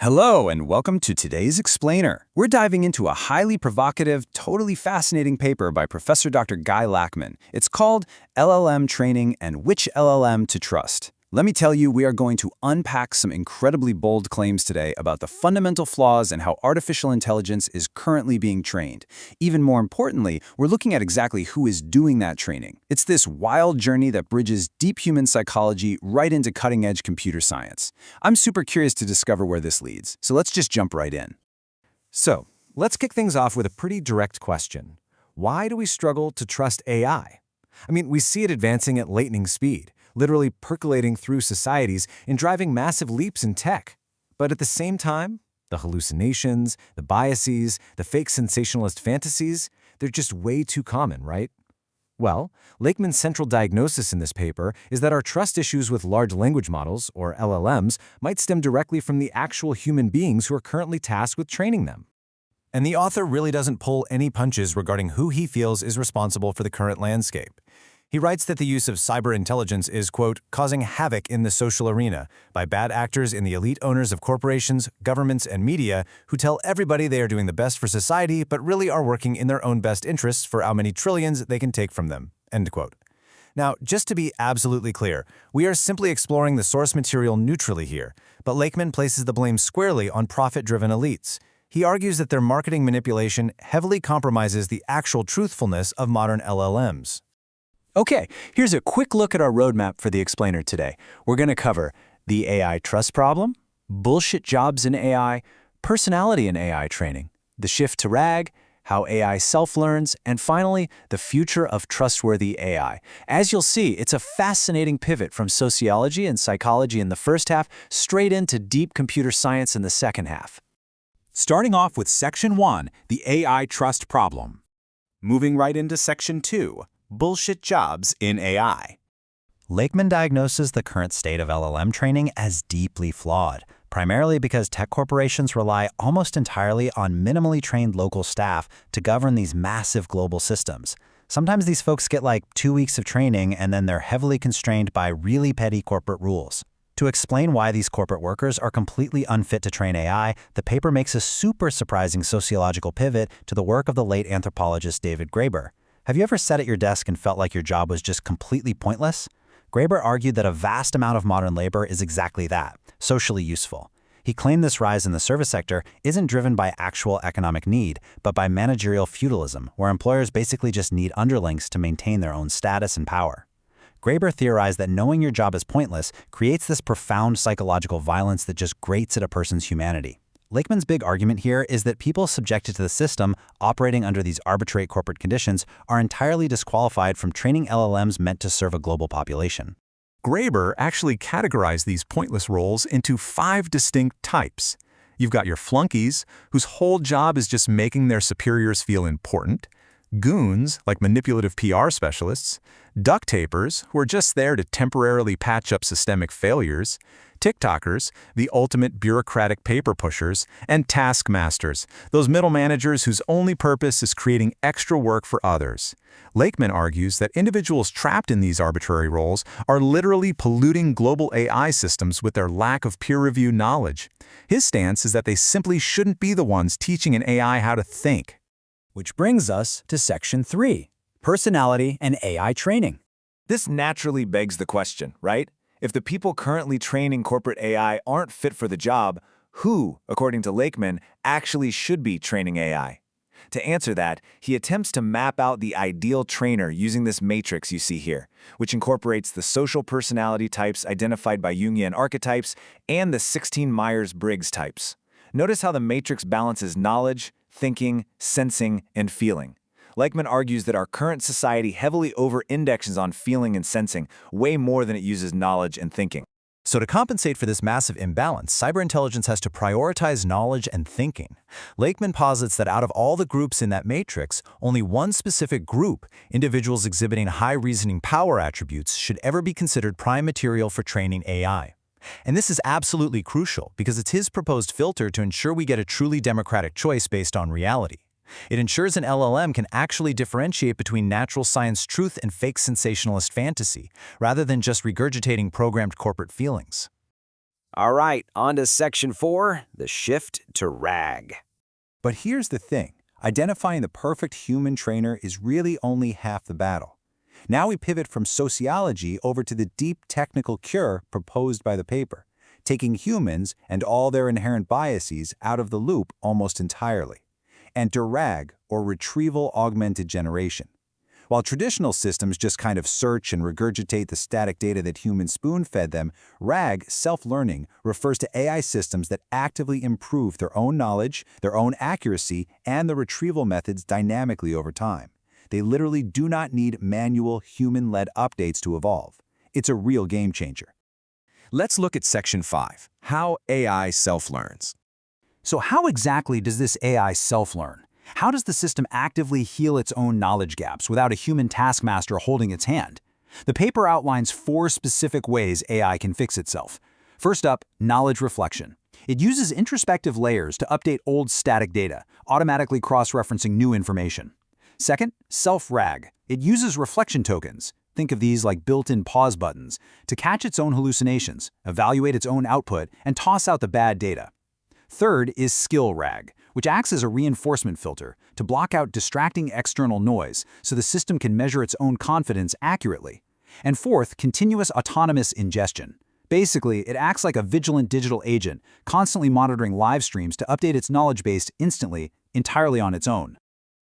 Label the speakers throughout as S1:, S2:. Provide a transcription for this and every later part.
S1: Hello, and welcome to today's Explainer. We're diving into a highly provocative, totally fascinating paper by Professor Dr. Guy Lakeman. It's called LLM Training and Which LLM to Trust. Let me tell you, we are going to unpack some incredibly bold claims today about the fundamental flaws and how artificial intelligence is currently being trained. Even more importantly, we're looking at exactly who is doing that training. It's this wild journey that bridges deep human psychology right into cutting-edge computer science. I'm super curious to discover where this leads, so let's just jump right in.
S2: So, let's kick things off with a pretty direct question. Why do we struggle to trust AI? We see it advancing at lightning speed, literally percolating through societies and driving massive leaps in tech. But at the same time, the hallucinations, the biases, the fake sensationalist fantasies, they're just way too common, right? Well, Lakeman's central diagnosis in this paper is that our trust issues with large language models, or LLMs, might stem directly from the actual human beings who are currently tasked with training them. And the author really doesn't pull any punches regarding who he feels is responsible for the current landscape. He writes that the use of cyber intelligence is, quote, causing havoc in the social arena by bad actors in the elite owners of corporations, governments, and media who tell everybody they are doing the best for society but really are working in their own best interests for how many trillions they can take from them, end quote. Now, just to be absolutely clear, we are simply exploring the source material neutrally here, but Lakeman places the blame squarely on profit-driven elites. He argues that their marketing manipulation heavily compromises the actual truthfulness of modern LLMs.
S1: Okay, here's a quick look at our roadmap for the Explainer today. We're going to cover the AI trust problem, bullshit jobs in AI, personality in AI training, the shift to RAG, how AI self-learns, and finally, the future of trustworthy AI. As you'll see, it's a fascinating pivot from sociology and psychology in the first half straight into deep computer science in the second half.
S3: Starting off with Section 1, the AI trust problem. Moving right into Section 2, bullshit jobs in AI.
S4: Lakeman diagnoses the current state of LLM training as deeply flawed, primarily because tech corporations rely almost entirely on minimally trained local staff to govern these massive global systems. Sometimes these folks get like 2 weeks of training and then they're heavily constrained by really petty corporate rules. To explain why these corporate workers are completely unfit to train AI, the paper makes a super surprising sociological pivot to the work of the late anthropologist David Graeber. Have you ever sat at your desk and felt like your job was just completely pointless? Graeber argued that a vast amount of modern labor is exactly that, socially useful. He claimed this rise in the service sector isn't driven by actual economic need, but by managerial feudalism, where employers basically just need underlings to maintain their own status and power. Graeber theorized that knowing your job is pointless creates this profound psychological violence that just grates at a person's humanity. Lakeman's big argument here is that people subjected to the system operating under these arbitrary corporate conditions are entirely disqualified from training LLMs meant to serve a global population.
S3: Graeber actually categorized these pointless roles into 5 distinct types. You've got your flunkies, whose whole job is just making their superiors feel important, goons, like manipulative PR specialists, duct tapers, who are just there to temporarily patch up systemic failures, TikTokers, the ultimate bureaucratic paper pushers, and taskmasters, those middle managers whose only purpose is creating extra work for others. Lakeman argues that individuals trapped in these arbitrary roles are literally polluting global AI systems with their lack of peer-reviewed knowledge. His stance is that they simply shouldn't be the ones teaching an AI how to think.
S1: Which brings us to Section 3, personality and AI training.
S2: This naturally begs the question, right? If the people currently training corporate AI aren't fit for the job, who, according to Lakeman, actually should be training AI? To answer that, he attempts to map out the ideal trainer using this matrix you see here, which incorporates the social personality types identified by Jungian archetypes and the 16 Myers-Briggs types. Notice how the matrix balances knowledge, thinking, sensing, and feeling. Lakeman argues that our current society heavily over-indexes on feeling and sensing, way more than it uses knowledge and thinking.
S4: So to compensate for this massive imbalance, cyberintelligence has to prioritize knowledge and thinking. Lakeman posits that out of all the groups in that matrix, only one specific group, individuals exhibiting high reasoning power attributes, should ever be considered prime material for training AI. And this is absolutely crucial because it's his proposed filter to ensure we get a truly democratic choice based on reality. It ensures an LLM can actually differentiate between natural science truth and fake sensationalist fantasy, rather than just regurgitating programmed corporate feelings.
S1: All right, on to Section 4, the shift to RAG.
S4: But here's the thing. Identifying the perfect human trainer is really only half the battle. Now we pivot from sociology over to the deep technical cure proposed by the paper, taking humans and all their inherent biases out of the loop almost entirely. Enter RAG, or Retrieval-Augmented Generation. While traditional systems just kind of search and regurgitate the static data that humans spoon-fed them, RAG, self-learning, refers to AI systems that actively improve their own knowledge, their own accuracy, and the retrieval methods dynamically over time. They literally do not need manual, human-led updates to evolve. It's a real game changer.
S2: Let's look at Section 5, how AI self-learns.
S1: So how exactly does this AI self-learn? How does the system actively heal its own knowledge gaps without a human taskmaster holding its hand? The paper outlines 4 specific ways AI can fix itself. First up, knowledge reflection. It uses introspective layers to update old static data, automatically cross-referencing new information. Second, self-RAG. It uses reflection tokens, think of these like built-in pause buttons, to catch its own hallucinations, evaluate its own output, and toss out the bad data. Third is skill RAG, which acts as a reinforcement filter to block out distracting external noise so the system can measure its own confidence accurately. And fourth, continuous autonomous ingestion. Basically, it acts like a vigilant digital agent, constantly monitoring live streams to update its knowledge base instantly, entirely on its own.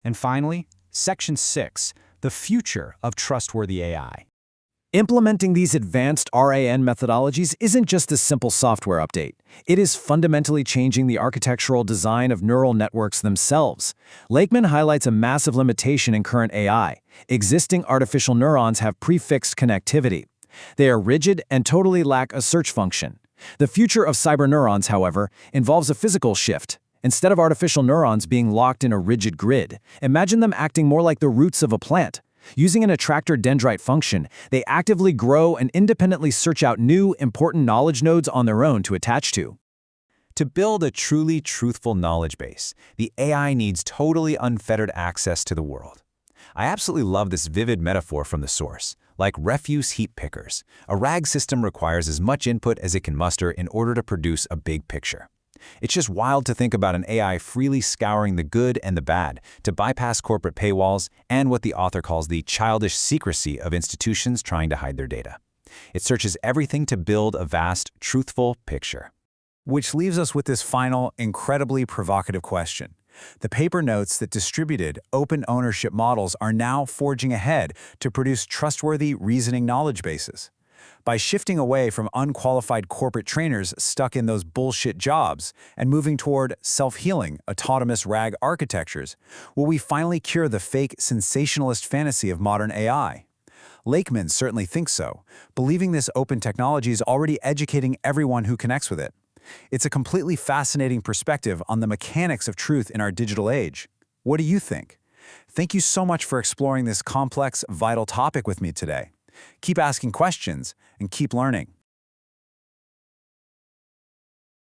S2: And finally, Section 6, the future of trustworthy AI. Implementing these advanced RAN methodologies isn't just a simple software update. It is fundamentally changing the architectural design of neural networks themselves. Lakeman highlights a massive limitation in current AI. Existing artificial neurons have prefixed connectivity. They are rigid and totally lack a search function. The future of cyberneurons, however, involves a physical shift. Instead of artificial neurons being locked in a rigid grid, imagine them acting more like the roots of a plant. Using an attractor dendrite function, they actively grow and independently search out new, important knowledge nodes on their own to attach to.
S4: To build a truly truthful knowledge base, the AI needs totally unfettered access to the world. I absolutely love this vivid metaphor from the source. Like refuse heap pickers, a RAG system requires as much input as it can muster in order to produce a big picture. It's just wild to think about an AI freely scouring the good and the bad to bypass corporate paywalls and what the author calls the childish secrecy of institutions trying to hide their data. It searches everything to build a vast, truthful picture. Which leaves us with this final, incredibly provocative question. The paper notes that distributed, open ownership models are now forging ahead to produce trustworthy reasoning knowledge bases. By shifting away from unqualified corporate trainers stuck in those bullshit jobs and moving toward self-healing, autonomous RAG architectures, will we finally cure the fake, sensationalist fantasy of modern AI? Lakeman certainly thinks so, believing this open technology is already educating everyone who connects with it. It's a completely fascinating perspective on the mechanics of truth in our digital age. What do you think? Thank you so much for exploring this complex, vital topic with me today. Keep asking questions and keep learning.